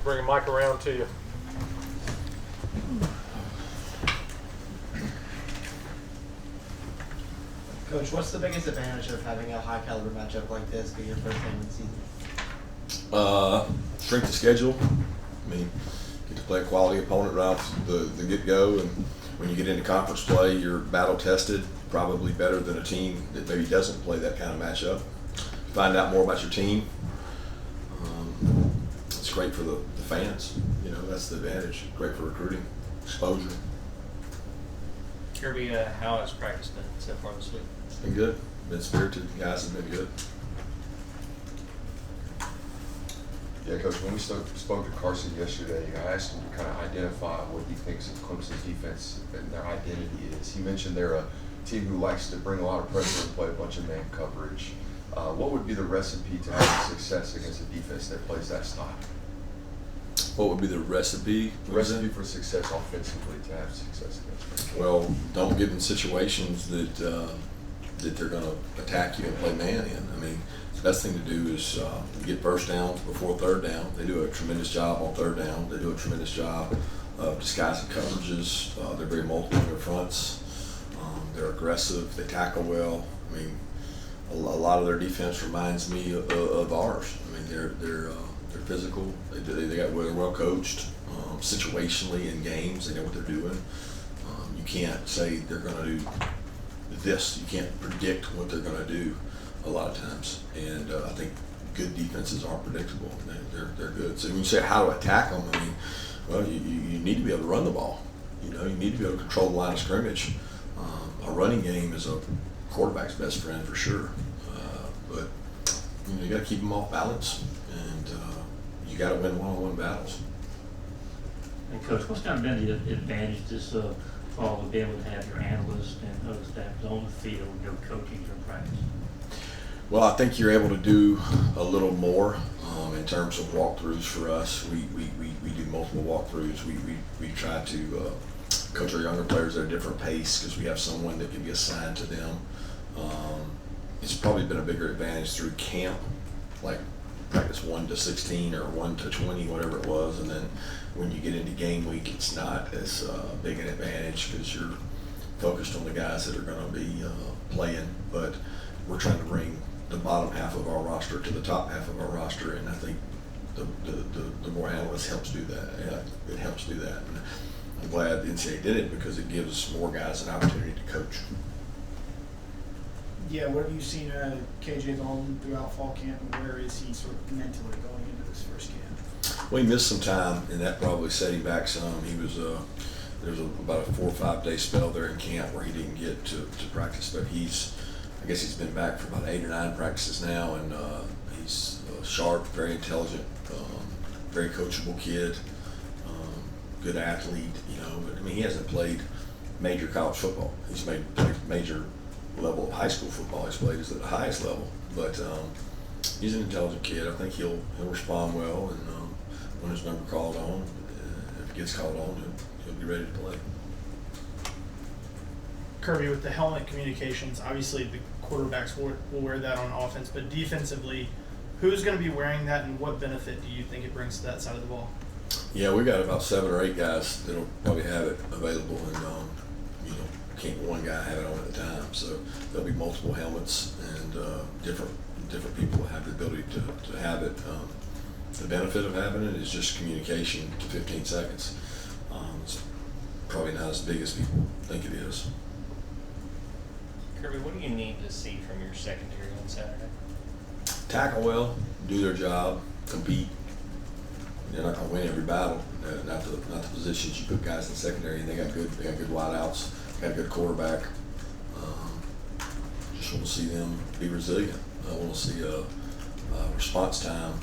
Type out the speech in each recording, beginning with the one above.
bring a mic around to you. Coach, what's the biggest advantage of having a high caliber matchup like this be your first game of the season? Strength of schedule. I mean, get to play a quality opponent right off the get-go, and when you get into conference play, you're battle tested, probably better than a team that maybe doesn't play that kind of matchup. Find out more about your team. It's great for the fans. You know, that's the advantage. Great for recruiting, exposure. Kirby, how has practice been so far this week? It's been good. Been spirited. The guys have been good. Yeah, Coach, when we spoke to Carson yesterday, I asked him to kind of identify what he thinks of Clemson's defense and their identity is. He mentioned they're a team who likes to bring a lot of pressure and play a bunch of man coverage. What would be the recipe to having success against a defense that plays that style? What would be the recipe? Recipe for success offensively to have success against. Well, don't get in situations that they're going to attack you and play man in. I mean, the best thing to do is get first downs before third down. They do a tremendous job on third down. They do a tremendous job of disguising coverages. They're very multiple in their fronts. They're aggressive. They tackle well. I mean, a lot of their defense reminds me of ours. I mean, they're physical. They're well coached. Situationally in games, they know what they're doing. You can't say they're going to do this. You can't predict what they're going to do a lot of times. And I think good defenses aren't predictable. They're good. So when you say how to attack them, I mean, well, you need to be able to run the ball. You know, you need to be able to control the line of scrimmage. A running game is a quarterback's best friend for sure. But you know, you got to keep them off balance, and you got to win one-on-one battles. And Coach, what's kind of been the advantage this fall of being able to have your analysts and other staff on the field and go coaching during practice? Well, I think you're able to do a little more in terms of walkthroughs for us. We do multiple walkthroughs. We try to coach our younger players at a different pace because we have someone that can be assigned to them. It's probably been a bigger advantage through camp, like practice 1 to 16 or 1 to 20, whatever it was, and then when you get into game week, it's not as big an advantage because you're focused on the guys that are going to be playing. But we're trying to bring the bottom half of our roster to the top half of our roster, and I think the more analysts helps do that. Yeah, it helps do that. And I'm glad the NCAA did it because it gives more guys an opportunity to coach. Yeah, what have you seen KJ Dalton throughout fall camp, and where is he sort of mentally going into this first game? Well, he missed some time, and that probably set him back some. He was there was about a 4 or 5 day spell there in camp where he didn't get to practice, but I guess he's been back for about 8 or 9 practices now, and he's sharp, very intelligent, very coachable kid, good athlete. You know, but I mean, he hasn't played major college football. He's played major level of high school football. He's played at the highest level, but he's an intelligent kid. I think he'll respond well, and when his number called on, if it gets called on, he'll be ready to play. Kirby, with the helmet communications, obviously the quarterbacks will wear that on offense, but defensively, who's going to be wearing that, and what benefit do you think it brings to that side of the ball? Yeah, we got about 7 or 8 guys that'll probably have it available, and can't one guy have it on at a time. So there'll be multiple helmets, and different people will have the ability to have it. The benefit of having it is just communication to 15 seconds. It's probably not as big as people think it is. Kirby, what do you need to see from your secondary on Saturday? Tackle well, do their job, compete. They're not going to win every battle. Not the positions you put guys in secondary, and they got good wideouts, got a good quarterback. Just want to see them be resilient. I want to see a response time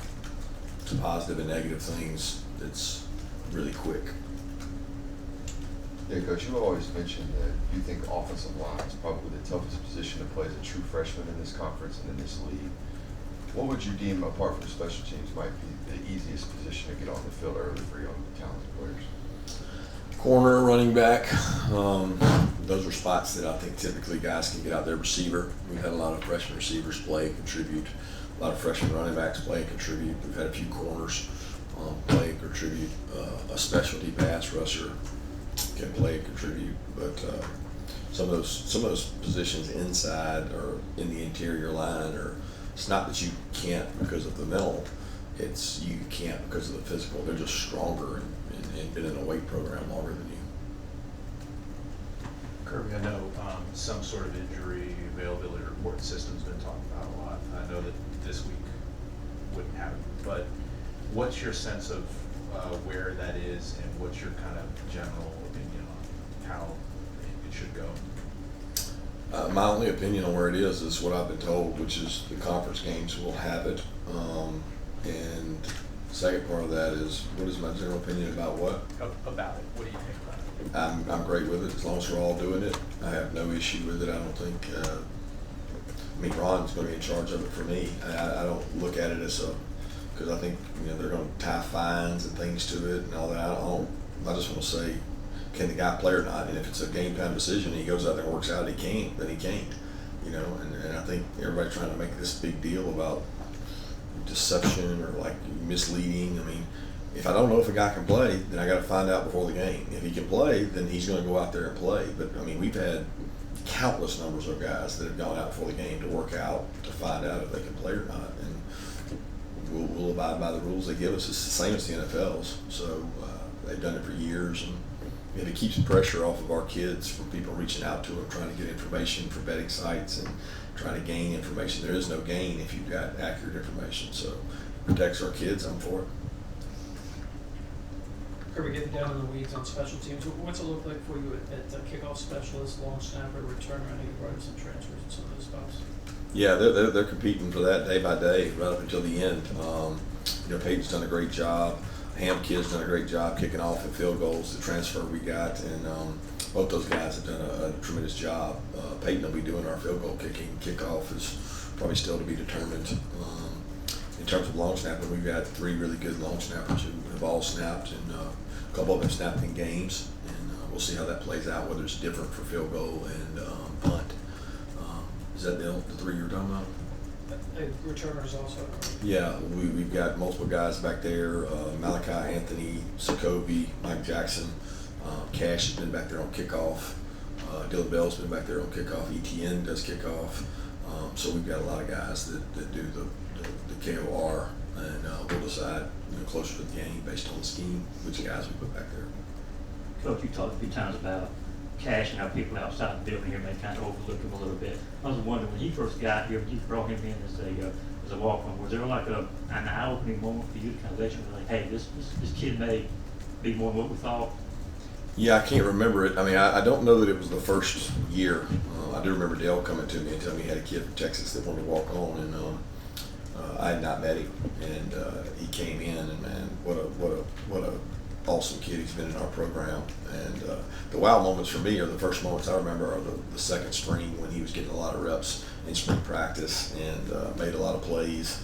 to positive and negative things that's really quick. Yeah, Coach, you always mentioned that you think offensive line is probably the toughest position to play as a true freshman in this conference and in this league. What would you deem, apart from special teams, might be the easiest position to get on the field early for young talented players? Corner, running back, those are spots that I think typically guys can get out there. Receiver, we've had a lot of freshman receivers play, contribute. A lot of freshman running backs play, contribute. We've had a few corners play, contribute. contribute. A specialty pass rusher can play and contribute, but some of those positions inside or in the interior line are. It's not that you can't because of the mental. It's you can't because of the physical. They're just stronger and been in a weight program longer than you. Kirby, I know some sort of injury availability report system's been talked about a lot. I know that this week wouldn't happen, but what's your sense of where that is, and what's your kind of general opinion on how it should go? My only opinion on where it is what I've been told, which is the conference games will have it. And the second part of that is, what is my general opinion about what? About it. What do you think about it? I'm great with it as long as we're all doing it. I have no issue with it. I don't think. I mean, Ron's going to be in charge of it for me. I don't look at it as because I think they're going to tie fines and things to it and all that. I just want to say, can the guy play or not? And if it's a game time decision and he goes out there and works out, he can't. Then he can't. And I think everybody's trying to make this big deal about deception or like misleading. I mean, if I don't know if a guy can play, then I got to find out before the game. If he can play, then he's going to go out there and play. But I mean, we've had countless numbers of guys that have gone out before the game to work out to find out if they can play or not, and we'll abide by the rules they give us. It's the same as the NFL's. So they've done it for years, and it keeps pressure off of our kids from people reaching out to them, trying to get information for betting sites and trying to gain information. There is no gain if you've got accurate information. So it protects our kids. I'm for it. Kirby, getting down in the weeds on special teams, what's it look like for you at kickoff specialist, long snapper, returner? I know you brought in some transfers and some of those spots. Yeah, they're competing for that day by day, right up until the end. Peyton's done a great job. Ham Kid's done a great job kicking off and field goals. The transfer we got, and both those guys have done a tremendous job. Peyton will be doing our field goal kicking. Kickoff is probably still to be determined. In terms of long snapping, we've got 3 really good long snappers who have all snapped, and a couple of them snapped in games, and we'll see how that plays out, whether it's different for field goal and punt. Is that the 3 you're talking about? Returners also. Yeah, we've got multiple guys back there. Malaki, Anthony, Sokobi, Mike Jackson. Cash has been back there on kickoff. Dylan Bell's been back there on kickoff. ETN does kickoff. So we've got a lot of guys that do the KOR, and we'll decide closer to the game based on the scheme which guys we put back there. Coach, you talked a few times about Cash and how people outside the building here may kind of overlook him a little bit. I was wondering, when he first got here, you brought him in as a walk-on. Was there like an eye-opening moment for you to kind of let you know, like, hey, this kid may be more than what we thought? Yeah, I can't remember it. I mean, I don't know that it was the first year. I do remember Dale coming to me and telling me he had a kid from Texas that wanted to walk on, and I had not met him, and he came in, and man, what a awesome kid he's been in our program. And the wow moments for me are the first moments I remember are the second spring when he was getting a lot of reps in spring practice and made a lot of plays.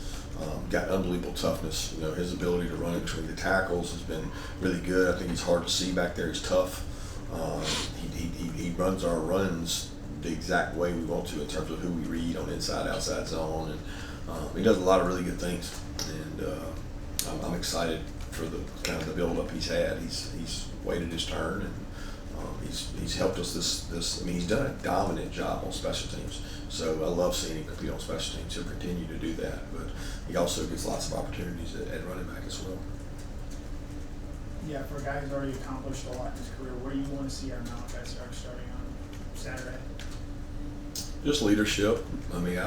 Got unbelievable toughness. His ability to run in between the tackles has been really good. I think he's hard to see back there. He's tough. He runs our runs the exact way we want to in terms of who we read on inside, outside zone, and he does a lot of really good things. And I'm excited for the kind of the build up he's had. He's waited his turn, and he's helped us this. I mean, he's done a dominant job on special teams. So I love seeing him compete on special teams. He'll continue to do that, but he also gets lots of opportunities at running back as well. Yeah, for a guy who's already accomplished a lot in his career, what do you want to see out of Malaki Starks starting on Saturday? Just leadership. I mean,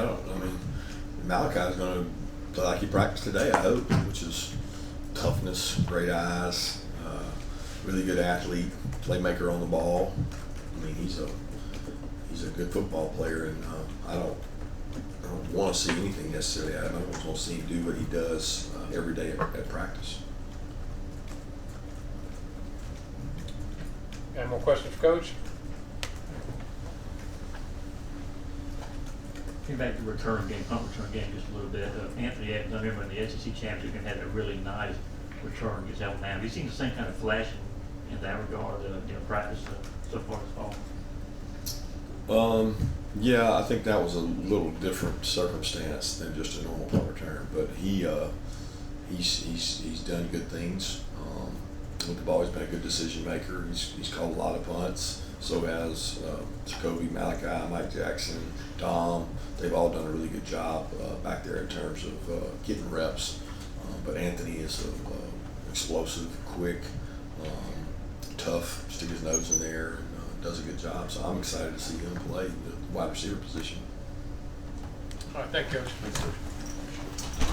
Malachi's going to play like he practiced today, I hope, which is toughness, great eyes, really good athlete, playmaker on the ball. I mean, he's a good football player, and I don't want to see anything necessarily out of him. I just want to see him do what he does every day at practice. Any more questions for Coach? Getting back to the return game, punt return game just a little bit. Anthony, I remember in the SEC championship, had a really nice return against Alabama. Have you seen the same kind of flash in that regard, practice so far this fall? Yeah, I think that was a little different circumstance than just a normal punt return, but he's done good things. They've always been a good decision maker. He's called a lot of punts. So has Jacoby, Malaki, Mike Jackson, Dom. They've all done a really good job back there in terms of getting reps. But Anthony is explosive, quick, tough, stick his nose in there, and does a good job. So I'm excited to see him play the wide receiver position. All right, thank you, Coach. Thanks, Coach.